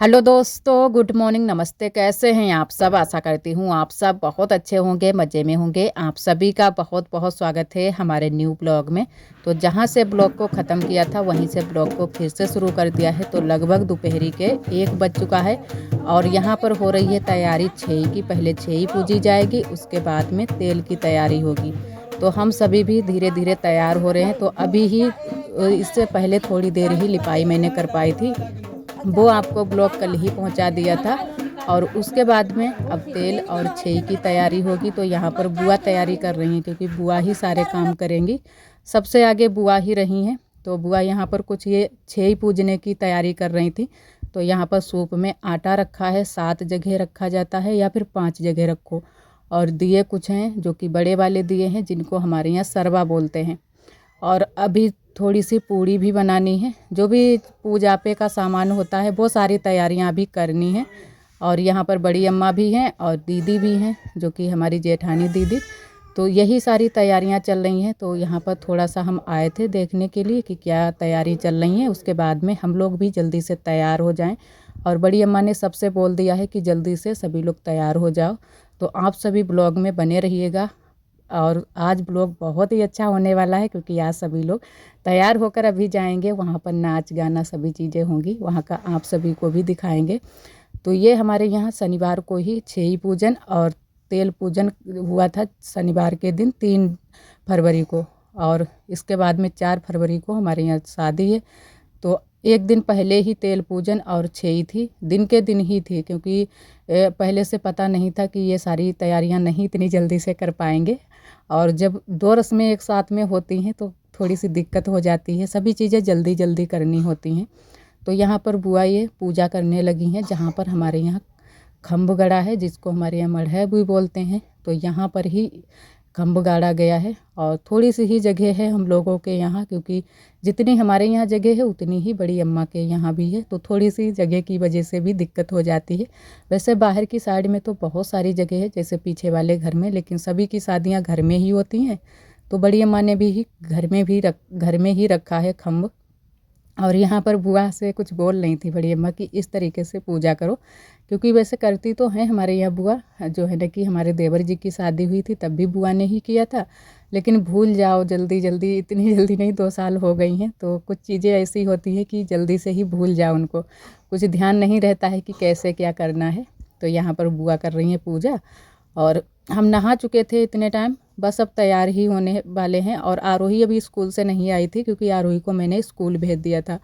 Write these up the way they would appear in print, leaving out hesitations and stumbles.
Hello दोस्तों, good morning, नमस्ते। कैसे हैं आप सब? आशा करती हूँ आप सब बहुत अच्छे होंगे, मज़े में होंगे। आप सभी का बहुत बहुत स्वागत है हमारे न्यू ब्लॉग में। तो जहाँ से ब्लॉग को ख़त्म किया था वहीं से ब्लॉग को फिर से शुरू कर दिया है। तो लगभग दोपहरी के 1 बज चुका है और यहाँ पर हो रही है तैयारी छेई की। पहले छेई पूजी जाएगी, उसके बाद में तेल की तैयारी होगी। तो हम सभी भी धीरे धीरे तैयार हो रहे हैं। तो अभी ही इससे पहले थोड़ी देर ही लिपाई मैंने कर पाई थी, वो आपको ब्लॉग कल ही पहुंचा दिया था। और उसके बाद में अब तेल और छेई की तैयारी होगी। तो यहाँ पर बुआ तैयारी कर रही हैं क्योंकि बुआ ही सारे काम करेंगी। सबसे आगे बुआ ही रही हैं। तो बुआ यहाँ पर कुछ ये छेई पूजने की तैयारी कर रही थी। तो यहाँ पर सूप में आटा रखा है, 7 जगह रखा जाता है या फिर 5 जगह रखो। और दिए कुछ हैं जो कि बड़े वाले दिए हैं, जिनको हमारे यहाँ सरवा बोलते हैं। और अभी थोड़ी सी पूड़ी भी बनानी है। जो भी पूजा पे का सामान होता है वो सारी तैयारियां अभी करनी है। और यहाँ पर बड़ी अम्मा भी हैं और दीदी भी हैं, जो कि हमारी जेठानी दीदी। तो यही सारी तैयारियां चल रही हैं। तो यहाँ पर थोड़ा सा हम आए थे देखने के लिए कि क्या तैयारी चल रही है। उसके बाद में हम लोग भी जल्दी से तैयार हो जाएं। और बड़ी अम्मा ने सबसे बोल दिया है कि जल्दी से सभी लोग तैयार हो जाओ। तो आप सभी ब्लॉग में बने रहिएगा। और आज ब्लॉग बहुत ही अच्छा होने वाला है क्योंकि आज सभी लोग तैयार होकर अभी जाएंगे। वहाँ पर नाच गाना सभी चीज़ें होंगी, वहाँ का आप सभी को भी दिखाएंगे। तो ये हमारे यहाँ शनिवार को ही छेई पूजन और तेल पूजन हुआ था, शनिवार के दिन 3 फरवरी को। और इसके बाद में 4 फरवरी को हमारे यहाँ शादी है। तो एक दिन पहले ही तेल पूजन और छेई थी, दिन के दिन ही थी, क्योंकि पहले से पता नहीं था कि ये सारी तैयारियां नहीं इतनी जल्दी से कर पाएंगे। और जब 2 रस्में एक साथ में होती हैं तो थोड़ी सी दिक्कत हो जाती है, सभी चीज़ें जल्दी जल्दी करनी होती हैं। तो यहाँ पर बुआ ये पूजा करने लगी हैं, जहाँ पर हमारे यहाँ खम्भ गड़ा है, जिसको हमारे यहाँ मढ़ई भी बोलते हैं। तो यहाँ पर ही खम्भ गाड़ा गया है। और थोड़ी सी ही जगह है हम लोगों के यहाँ, क्योंकि जितनी हमारे यहाँ जगह है उतनी ही बड़ी अम्मा के यहाँ भी है। तो थोड़ी सी जगह की वजह से भी दिक्कत हो जाती है। वैसे बाहर की साइड में तो बहुत सारी जगह है, जैसे पीछे वाले घर में, लेकिन सभी की शादियाँ घर में ही होती हैं। तो बड़ी अम्मा ने भी घर में ही रखा है खम्भ। और यहाँ पर बुआ से कुछ बोल रही थी बड़ी अम्मा कि इस तरीके से पूजा करो, क्योंकि वैसे करती तो हैं हमारे यहाँ बुआ, जो है ना कि हमारे देवर जी की शादी हुई थी तब भी बुआ ने ही किया था। लेकिन भूल जाओ जल्दी जल्दी, इतनी जल्दी नहीं, 2 साल हो गई हैं तो कुछ चीज़ें ऐसी होती हैं कि जल्दी से ही भूल जाओ, उनको कुछ ध्यान नहीं रहता है कि कैसे क्या करना है। तो यहाँ पर बुआ कर रही हैं पूजा। और हम नहा चुके थे इतने टाइम, बस अब तैयार ही होने वाले हैं। और आरोही अभी स्कूल से नहीं आई थी, क्योंकि आरोही को मैंने स्कूल भेज दिया था।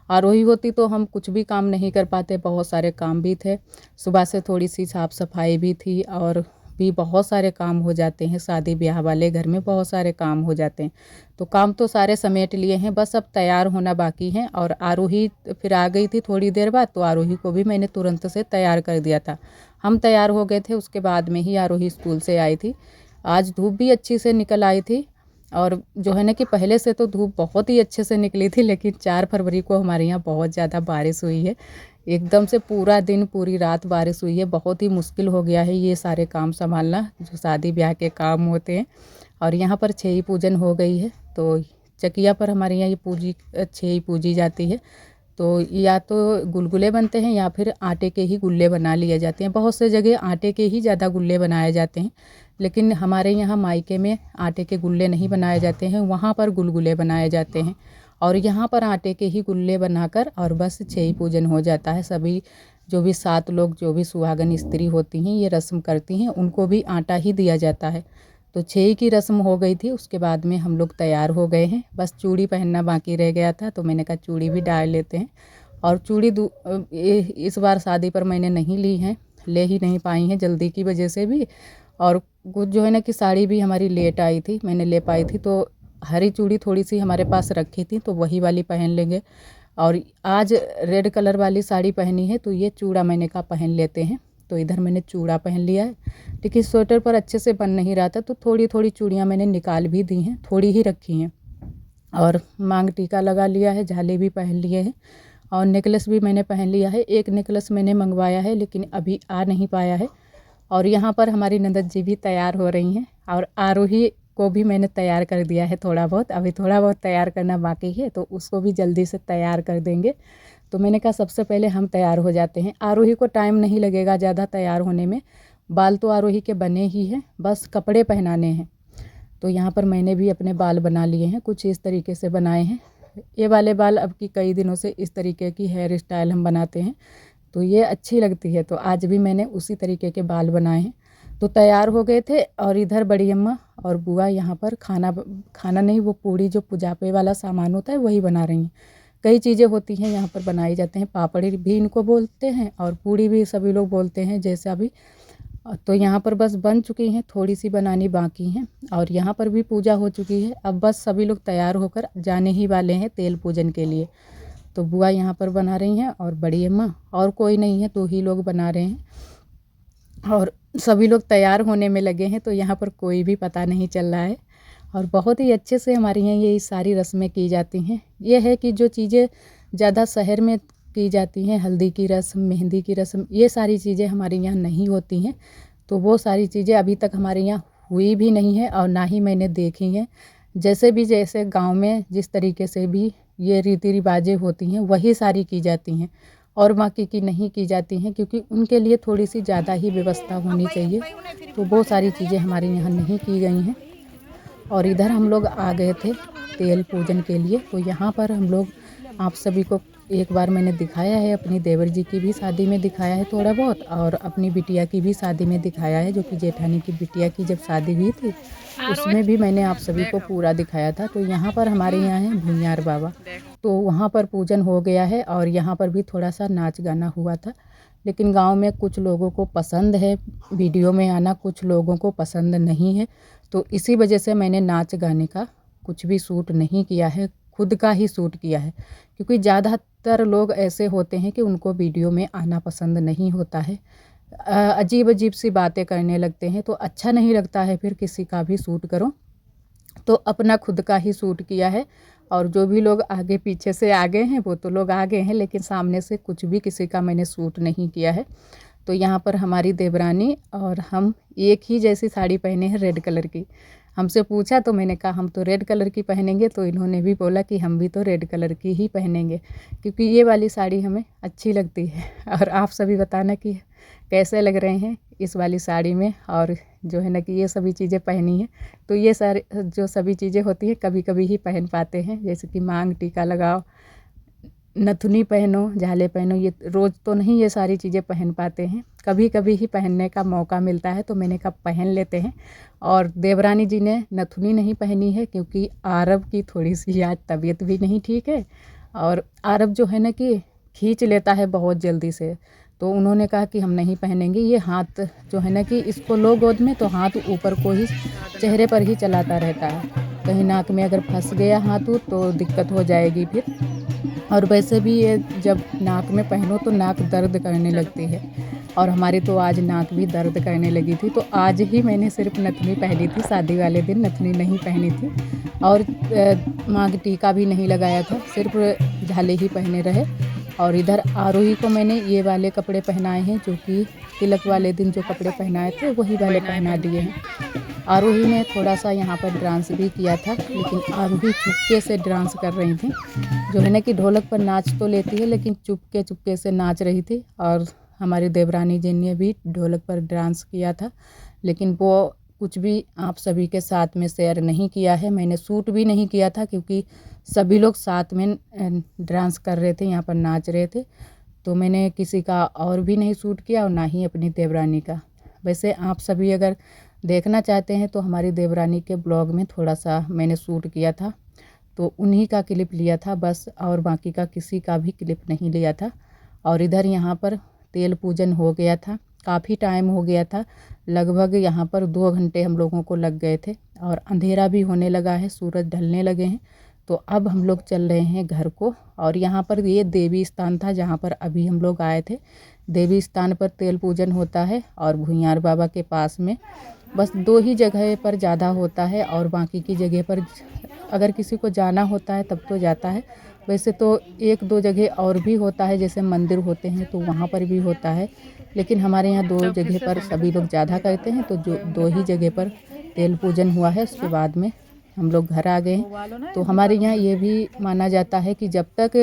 आरोही होती तो हम कुछ भी काम नहीं कर पाते, बहुत सारे काम भी थे। सुबह से थोड़ी सी साफ़ सफाई भी थी और भी बहुत सारे काम हो जाते हैं। शादी ब्याह वाले घर में बहुत सारे काम हो जाते हैं। तो काम तो सारे समेट लिए हैं, बस अब तैयार होना बाकी है। और आरोही फिर आ गई थी थोड़ी देर बाद, तो आरोही को भी मैंने तुरंत से तैयार कर दिया था। हम तैयार हो गए थे, उसके बाद में ही आरोही स्कूल से आई थी। आज धूप भी अच्छी से निकल आई थी। और जो है ना कि पहले से तो धूप बहुत ही अच्छे से निकली थी, लेकिन 4 फरवरी को हमारे यहाँ बहुत ज़्यादा बारिश हुई है। एकदम से पूरा दिन पूरी रात बारिश हुई है। बहुत ही मुश्किल हो गया है ये सारे काम संभालना, जो शादी ब्याह के काम होते हैं। और यहाँ पर छेई पूजन हो गई है। तो चकिया पर हमारे यहाँ ये छेई पूजी जाती है। तो या तो गुलगुले बनते हैं या फिर आटे के ही गुल्ले बना लिए जाते हैं। बहुत से जगह आटे के ही ज़्यादा गुल्ले बनाए जाते हैं, लेकिन हमारे यहाँ मायके में आटे के गुल्ले नहीं बनाए जाते हैं, वहाँ पर गुलगुले बनाए जाते हैं। और यहाँ पर आटे के ही गुल्ले बनाकर और बस छेई पूजन हो जाता है। सभी जो भी 7 लोग, जो भी सुहागन स्त्री होती हैं, ये रस्म करती हैं, उनको भी आटा ही दिया जाता है। तो छेई की रस्म हो गई थी, उसके बाद में हम लोग तैयार हो गए हैं। बस चूड़ी पहनना बाकी रह गया था, तो मैंने कहा चूड़ी भी डाल लेते हैं। और चूड़ी इस बार शादी पर मैंने नहीं ली हैं, ले ही नहीं पाई हैं जल्दी की वजह से भी। और कुछ जो है ना कि साड़ी भी हमारी लेट आई थी, मैंने ले पाई थी। तो हरी चूड़ी थोड़ी सी हमारे पास रखी थी, तो वही वाली पहन लेंगे। और आज रेड कलर वाली साड़ी पहनी है, तो ये चूड़ा मैंने कहा पहन लेते हैं। तो इधर मैंने चूड़ा पहन लिया है, लेकिन स्वेटर पर अच्छे से बन नहीं रहा था, तो थोड़ी थोड़ी चूड़ियाँ मैंने निकाल भी दी हैं, थोड़ी ही रखी हैं। और मांग टीका लगा लिया है, झाले भी पहन लिए हैं और नेकलेस भी मैंने पहन लिया है। एक नेकलेस मैंने मंगवाया है, लेकिन अभी आ नहीं पाया है। और यहाँ पर हमारी ननद जी भी तैयार हो रही हैं। और आरोही को भी मैंने तैयार कर दिया है थोड़ा बहुत, अभी थोड़ा बहुत तैयार करना बाकी है, तो उसको भी जल्दी से तैयार कर देंगे। तो मैंने कहा सबसे पहले हम तैयार हो जाते हैं। आरोही को टाइम नहीं लगेगा ज़्यादा तैयार होने में, बाल तो आरोही के बने ही हैं, बस कपड़े पहनाने हैं। तो यहाँ पर मैंने भी अपने बाल बना लिए हैं, कुछ इस तरीके से बनाए हैं। ये वाले बाल अब की कई दिनों से इस तरीके की हेयर स्टाइल हम बनाते हैं, तो ये अच्छी लगती है, तो आज भी मैंने उसी तरीके के बाल बनाए हैं। तो तैयार हो गए थे और इधर बड़ी अम्मा और बुआ यहाँ पर खाना नहीं, वो पूड़ी जो पुजापे वाला सामान होता है वही बना रही हैं। कई चीज़ें होती हैं यहाँ पर बनाई जाते हैं, पापड़ भी इनको बोलते हैं और पूड़ी भी सभी लोग बोलते हैं जैसा भी। तो यहाँ पर बस बन चुकी हैं, थोड़ी सी बनानी बाकी हैं और यहाँ पर भी पूजा हो चुकी है। अब बस सभी लोग तैयार होकर जाने ही वाले हैं तेल पूजन के लिए। तो बुआ यहाँ पर बना रही हैं और बड़ी अम्मा, और कोई नहीं है, 2 ही लोग बना रहे हैं और सभी लोग तैयार होने में लगे हैं। तो यहाँ पर कोई भी पता नहीं चल रहा है और बहुत ही अच्छे से हमारे यहाँ ये सारी रस्में की जाती हैं। ये है कि जो चीज़ें ज़्यादा शहर में की जाती हैं, हल्दी की रस्म, मेहंदी की रस्म, ये सारी चीज़ें हमारे यहाँ नहीं होती हैं। तो वो सारी चीज़ें अभी तक हमारे यहाँ हुई भी नहीं है और ना ही मैंने देखी हैं। जैसे गांव में जिस तरीके से भी ये रीति रिवाजें होती हैं वही सारी की जाती हैं और बाकी की नहीं की जाती हैं, क्योंकि उनके लिए थोड़ी सी ज़्यादा ही व्यवस्था होनी चाहिए। तो वो सारी चीज़ें हमारे यहाँ नहीं की गई हैं। और इधर हम लोग आ गए थे तेल पूजन के लिए। तो यहाँ पर हम लोग आप सभी को एक बार मैंने दिखाया है, अपनी देवर जी की भी शादी में दिखाया है थोड़ा बहुत, और अपनी बिटिया की भी शादी में दिखाया है, जो कि जेठानी की बिटिया की जब शादी हुई थी उसमें भी मैंने आप सभी को पूरा दिखाया था। तो यहाँ पर हमारे यहाँ है भूमियार बाबा, तो वहाँ पर पूजन हो गया है और यहाँ पर भी थोड़ा सा नाच गाना हुआ था। लेकिन गांव में कुछ लोगों को पसंद है वीडियो में आना, कुछ लोगों को पसंद नहीं है, तो इसी वजह से मैंने नाच गाने का कुछ भी शूट नहीं किया है, खुद का ही शूट किया है। क्योंकि ज़्यादातर लोग ऐसे होते हैं कि उनको वीडियो में आना पसंद नहीं होता है, अजीब अजीब सी बातें करने लगते हैं, तो अच्छा नहीं लगता है फिर किसी का भी शूट करो। तो अपना खुद का ही शूट किया है और जो भी लोग आगे पीछे से आ गए हैं वो तो लोग आ गए हैं, लेकिन सामने से कुछ भी किसी का मैंने शूट नहीं किया है। तो यहाँ पर हमारी देवरानी और हम एक ही जैसी साड़ी पहने हैं, रेड कलर की। हमसे पूछा तो मैंने कहा हम तो रेड कलर की पहनेंगे, तो इन्होंने भी बोला कि हम भी तो रेड कलर की ही पहनेंगे, क्योंकि ये वाली साड़ी हमें अच्छी लगती है। और आप सभी बताना कि कैसे लग रहे हैं इस वाली साड़ी में, और जो है ना कि ये सभी चीज़ें पहनी हैं। तो ये सारे जो सभी चीज़ें होती हैं कभी कभी ही पहन पाते हैं, जैसे कि मांग टीका लगाओ, नथुनी पहनो, झाले पहनो, ये रोज़ तो नहीं ये सारी चीज़ें पहन पाते हैं, कभी कभी ही पहनने का मौका मिलता है। तो मैंने कहा पहन लेते हैं। और देवरानी जी ने नथुनी नहीं पहनी है क्योंकि आरब की थोड़ी सी आज तबीयत भी नहीं ठीक है, और आरब जो है ना कि खींच लेता है बहुत जल्दी से, तो उन्होंने कहा कि हम नहीं पहनेंगे। ये हाथ जो है ना कि इसको लो गोद में तो हाथ ऊपर को ही चेहरे पर ही चलाता रहता है, कहीं नाक में अगर फंस गया हाथ तो दिक्कत हो जाएगी फिर। और वैसे भी ये जब नाक में पहनो तो नाक दर्द करने लगती है, और हमारी तो आज नाक भी दर्द करने लगी थी। तो आज ही मैंने सिर्फ नथनी पहनी थी, शादी वाले दिन नथनी नहीं पहनी थी और मांग टीका भी नहीं लगाया था, सिर्फ झाले ही पहने रहे। और इधर आरोही को मैंने ये वाले कपड़े पहनाए हैं, जो कि तिलक वाले दिन जो कपड़े पहनाए थे वही वाले पहना दिए हैं। आरोही ने थोड़ा सा यहाँ पर डांस भी किया था, लेकिन आरोही चुपके से डांस कर रही थी। जो है ना कि ढोलक पर नाच तो लेती है, लेकिन चुपके चुपके से नाच रही थी। और हमारी देवरानी जी ने भी ढोलक पर डांस किया था, लेकिन वो कुछ भी आप सभी के साथ में शेयर नहीं किया है। मैंने शूट भी नहीं किया था क्योंकि सभी लोग साथ में डांस कर रहे थे, यहाँ पर नाच रहे थे, तो मैंने किसी का और भी नहीं शूट किया और ना ही अपनी देवरानी का। वैसे आप सभी अगर देखना चाहते हैं तो हमारी देवरानी के ब्लॉग में थोड़ा सा मैंने शूट किया था, तो उन्हीं का क्लिप लिया था बस, और बाकी का किसी का भी क्लिप नहीं लिया था। और इधर यहाँ पर तेल पूजन हो गया था, काफ़ी टाइम हो गया था, लगभग यहाँ पर 2 घंटे हम लोगों को लग गए थे और अंधेरा भी होने लगा है, सूरज ढलने लगे हैं। तो अब हम लोग चल रहे हैं घर को। और यहाँ पर ये देवी स्थान था जहाँ पर अभी हम लोग आए थे। देवी स्थान पर तेल पूजन होता है और भूमियार बाबा के पास में बस 2 ही जगह पर ज़्यादा होता है, और बाकी की जगह पर अगर किसी को जाना होता है तब तो जाता है। वैसे तो 1-2 जगह और भी होता है, जैसे मंदिर होते हैं तो वहाँ पर भी होता है, लेकिन हमारे यहाँ 2 जगह पर सभी लोग ज़्यादा करते हैं, तो जो 2 ही जगह पर तेल पूजन हुआ है। उसके बाद में हम लोग घर आ गए हैं। तो हमारे यहाँ ये भी माना जाता है कि जब तक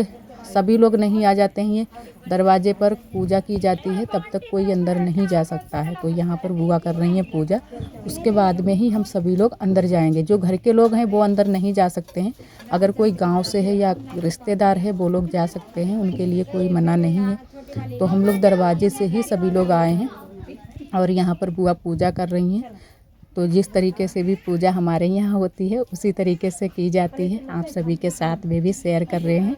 सभी लोग नहीं आ जाते हैं, दरवाजे पर पूजा की जाती है, तब तक कोई अंदर नहीं जा सकता है। तो यहाँ पर बुआ कर रही हैं पूजा, उसके बाद में ही हम सभी लोग अंदर जाएंगे। जो घर के लोग हैं वो अंदर नहीं जा सकते हैं, अगर कोई गांव से है या रिश्तेदार है वो लोग जा सकते हैं, उनके लिए कोई मना नहीं है। तो हम लोग दरवाजे से ही सभी लोग आए हैं और यहाँ पर बुआ पूजा कर रही हैं। तो जिस तरीके से भी पूजा हमारे यहाँ होती है उसी तरीके से की जाती है, आप सभी के साथ में भी शेयर कर रहे हैं।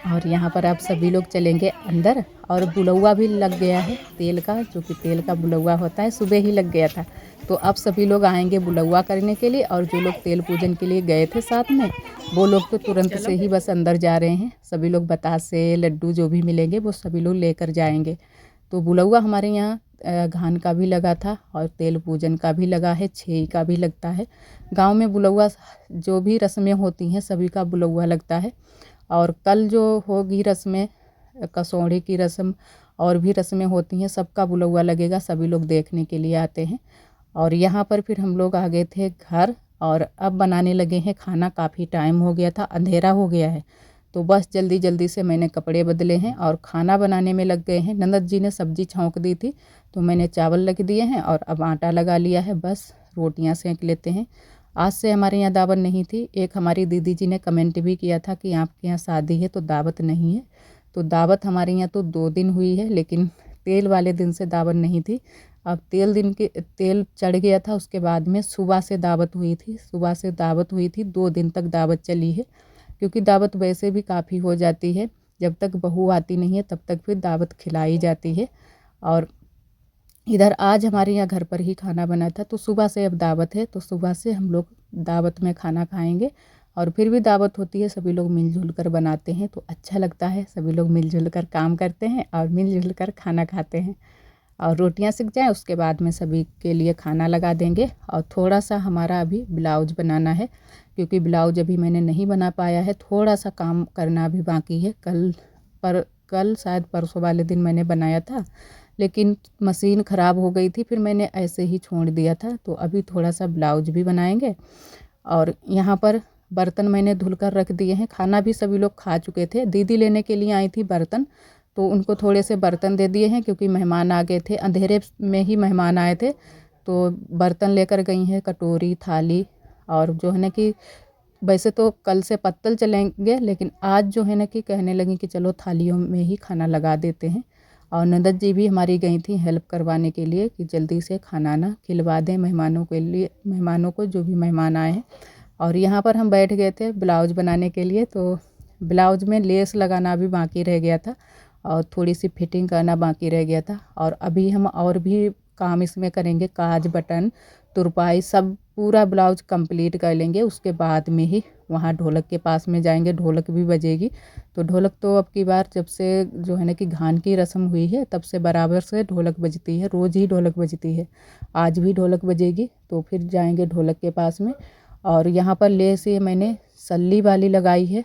और यहाँ पर आप सभी लोग चलेंगे अंदर। और बुलौआ भी लग गया है तेल का, जो कि तेल का बुलौआ होता है, सुबह ही लग गया था। तो अब सभी लोग आएंगे बुलौआ करने के लिए, और जो लोग तेल पूजन के लिए गए थे साथ में वो लोग तो तुरंत से ही बस अंदर जा रहे हैं। सभी लोग बतासे लड्डू जो भी मिलेंगे वो सभी लोग लेकर जाएंगे। तो बुलौआ हमारे यहाँ घान का भी लगा था और तेल पूजन का भी लगा है, छेई का भी लगता है। गांव में बुलौआ जो भी रस्में होती हैं सभी का बुलौआ लगता है। और कल जो होगी रस्में, कसौड़ी की रस्म और भी रस्में होती हैं, सबका बुलौआ लगेगा, सभी लोग देखने के लिए आते हैं। और यहाँ पर फिर हम लोग आ गए थे घर और अब बनाने लगे हैं खाना। काफ़ी टाइम हो गया था, अंधेरा हो गया है, तो बस जल्दी जल्दी से मैंने कपड़े बदले हैं और खाना बनाने में लग गए हैं। ननद जी ने सब्जी छौंक दी थी तो मैंने चावल रख दिए हैं और अब आटा लगा लिया है, बस रोटियां सेंक लेते हैं। आज से हमारे यहाँ दावत नहीं थी। एक हमारी दीदी जी ने कमेंट भी किया था कि आपके यहाँ शादी है तो दावत नहीं है। तो दावत हमारे यहाँ तो 2 दिन हुई है, लेकिन तेल वाले दिन से दावत नहीं थी। अब तेल चढ़ गया था, उसके बाद में सुबह से दावत हुई थी। सुबह से दावत हुई थी, 2 दिन तक दावत चली है, क्योंकि दावत वैसे भी काफ़ी हो जाती है। जब तक बहू आती नहीं है तब तक फिर दावत खिलाई जाती है। और इधर आज हमारे यहाँ घर पर ही खाना बना था, तो सुबह से अब दावत है, तो सुबह से हम लोग दावत में खाना खाएंगे। और फिर भी दावत होती है, सभी लोग मिलजुल कर बनाते हैं तो अच्छा लगता है। सभी लोग मिलजुल कर काम करते हैं और मिलजुल कर खाना खाते हैं। और रोटियां सिक जाएं उसके बाद में सभी के लिए खाना लगा देंगे। और थोड़ा सा हमारा अभी ब्लाउज बनाना है, क्योंकि ब्लाउज अभी मैंने नहीं बना पाया है, थोड़ा सा काम करना अभी बाकी है। कल शायद परसों वाले दिन मैंने बनाया था, लेकिन मशीन ख़राब हो गई थी, फिर मैंने ऐसे ही छोड़ दिया था। तो अभी थोड़ा सा ब्लाउज भी बनाएंगे। और यहाँ पर बर्तन मैंने धुल कर रख दिए हैं। खाना भी सभी लोग खा चुके थे। दीदी लेने के लिए आई थी बर्तन, तो उनको थोड़े से बर्तन दे दिए हैं, क्योंकि मेहमान आ गए थे, अंधेरे में ही मेहमान आए थे। तो बर्तन लेकर गई हैं, कटोरी थाली। और जो है ना कि वैसे तो कल से पत्तल चलेंगे, लेकिन आज जो है ना कि कहने लगी कि चलो थालियों में ही खाना लगा देते हैं। और नंदत जी भी हमारी गई थी हेल्प करवाने के लिए कि जल्दी से खाना ना खिलवा दें मेहमानों के लिए, मेहमानों को, जो भी मेहमान आए हैं। और यहाँ पर हम बैठ गए थे ब्लाउज बनाने के लिए। तो ब्लाउज में लेस लगाना भी बाकी रह गया था और थोड़ी सी फिटिंग करना बाकी रह गया था। और अभी हम और भी काम इसमें करेंगे, काज बटन तुरपाई सब पूरा ब्लाउज कंप्लीट कर लेंगे। उसके बाद में ही वहाँ ढोलक के पास में जाएंगे, ढोलक भी बजेगी। तो ढोलक तो अब की बार जब से जो है ना कि घान की रस्म हुई है तब से बराबर से ढोलक बजती है, रोज़ ही ढोलक बजती है। आज भी ढोलक बजेगी, तो फिर जाएंगे ढोलक के पास में। और यहाँ पर लेस ये मैंने सल्ली वाली लगाई है,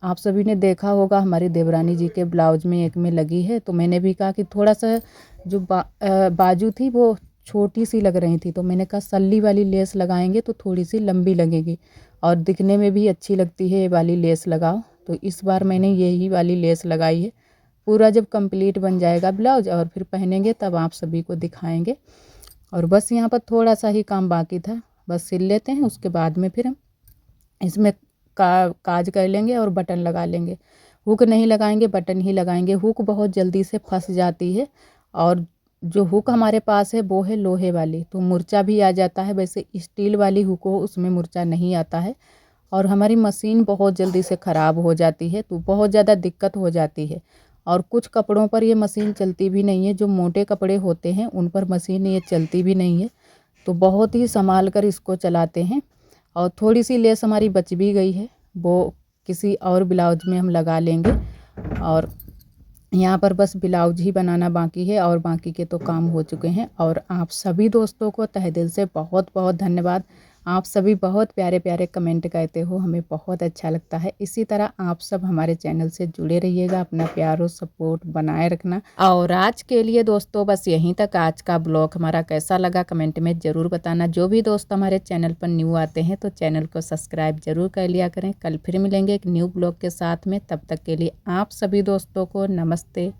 आप सभी ने देखा होगा हमारी देवरानी जी के ब्लाउज में एक में लगी है। तो मैंने भी कहा कि थोड़ा सा जो बाजू थी वो छोटी सी लग रही थी, तो मैंने कहा सल्ली वाली लेस लगाएंगे तो थोड़ी सी लंबी लगेगी और दिखने में भी अच्छी लगती है ये वाली लेस लगाओ। तो इस बार मैंने यही वाली लेस लगाई है। पूरा जब कंप्लीट बन जाएगा ब्लाउज और फिर पहनेंगे तब आप सभी को दिखाएंगे। और बस यहाँ पर थोड़ा सा ही काम बाकी था, बस सिल लेते हैं, उसके बाद में फिर हम इसमें काज कर लेंगे और बटन लगा लेंगे। हुक नहीं लगाएंगे, बटन ही लगाएंगे। हुक बहुत जल्दी से फंस जाती है और जो हुक हमारे पास है वो है लोहे वाली, तो मुर्चा भी आ जाता है। वैसे स्टील वाली हुक हो उसमें मुर्चा नहीं आता है। और हमारी मशीन बहुत जल्दी से ख़राब हो जाती है, तो बहुत ज़्यादा दिक्कत हो जाती है। और कुछ कपड़ों पर ये मशीन चलती भी नहीं है, जो मोटे कपड़े होते हैं उन पर मशीन ये चलती भी नहीं है। तो बहुत ही संभाल कर इसको चलाते हैं। और थोड़ी सी लेस हमारी बच भी गई है, वो किसी और ब्लाउज में हम लगा लेंगे। और यहाँ पर बस ब्लाउज ही बनाना बाकी है और बाकी के तो काम हो चुके हैं। और आप सभी दोस्तों को तहे दिल से बहुत बहुत धन्यवाद। आप सभी बहुत प्यारे प्यारे कमेंट करते हो, हमें बहुत अच्छा लगता है। इसी तरह आप सब हमारे चैनल से जुड़े रहिएगा, अपना प्यार और सपोर्ट बनाए रखना। और आज के लिए दोस्तों बस यहीं तक। आज का ब्लॉग हमारा कैसा लगा कमेंट में ज़रूर बताना। जो भी दोस्त हमारे चैनल पर न्यू आते हैं तो चैनल को सब्सक्राइब जरूर कर लिया करें। कल फिर मिलेंगे एक न्यू ब्लॉग के साथ में, तब तक के लिए आप सभी दोस्तों को नमस्ते।